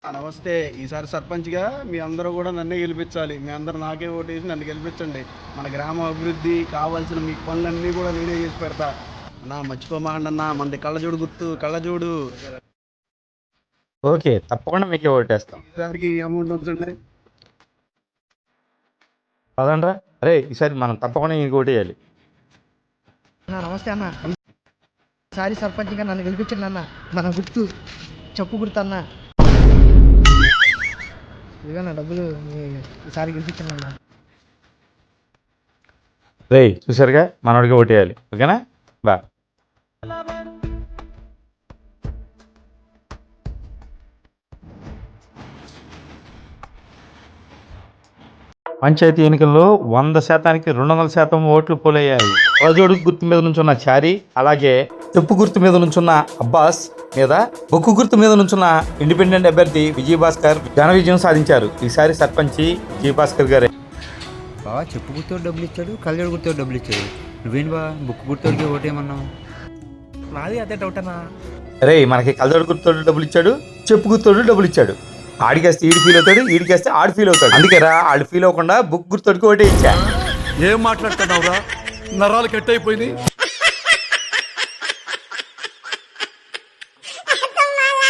నమస్తే. ఈసారి సర్పంచ్‌గా మీ అందరూ గూడా నన్నే గెలిపించాలి. మీ అందరూ నాకే ఓటేసి నన్ను గెలిపించండి. మన గ్రామ అభివృద్ధి కావాల్సిన మీకు పనులన్నీ గూడా నేనే చేసి పెడతా. అన్నా మర్చిపోమాకండన్నా మనది కళ్ళజోడు గుర్తు కళ్ళజోడు. ఓకే. తప్పకుండా మీకే ఓటేస్తాం. ఈసారికి అమౌంట్ ఉంచండి. పదండ్రా. అరేయ్! ఈసారి మనం తప్పకుండా నీకు ఓటేయాలి. నమస్తే అన్న. ఈసారి సర్పంచ్గా నన్ను గెలిపించండి అన్న. మన గుర్తు చెప్పు గుర్తు అన్న. ఇదిగోనా డబ్బులు ఈసారి గెలిపించండి అన్న. రేయ్! చూసారుగా మనోడికి ఓటేయాలి. ఓకేనా? బా. పంచాయతీ ఎన్నికల్లో 100%కి 200% ఓట్లు పోలయ్యాయి. కళ్ళజోడు గుర్తు మీద నుంచున్న చారి, అలాగే చెప్పు గుర్తు మీద నుంచున్న అబ్బాస్ మీద బొక్కు గుర్తు మీద నుంచున్న ఇండిపెండెంట్ అభ్యర్థి విజయభాస్కర్ ఘన విజయం సాధించారు. ఈసారి సర్పంచి విజయభాస్కర్ గారే. బావా చెప్పు గుర్తోడు డబ్బులు ఇచ్చాడు, కళ్ళజోడు గుర్తోడు డబ్బులు ఇచ్చాడు. నువ్వేంటి బా బుక్ గుర్తోడికి ఓటేమన్నావు? నాది అదే డౌట్ అన్న. రే మనకి కళ్ళజోడు గుర్తోడు డబ్బులు ఇచ్చాడు, చెప్పు గుర్తోడు డబ్బులు ఇచ్చాడు. ఆడికేస్తే ఈడు ఫీల్ అవుతాడు, ఈడికేస్తే ఆడు ఫీల్ అవుతాడు. అందుకేరా ఆడు ఫీల్ అవ్వకుండా బుక్ గుర్తోడికి ఓటే ఇచ్చా. ఏం మాట్లాడుతున్నావురా? నరాలు కట్ అయిపోయింది.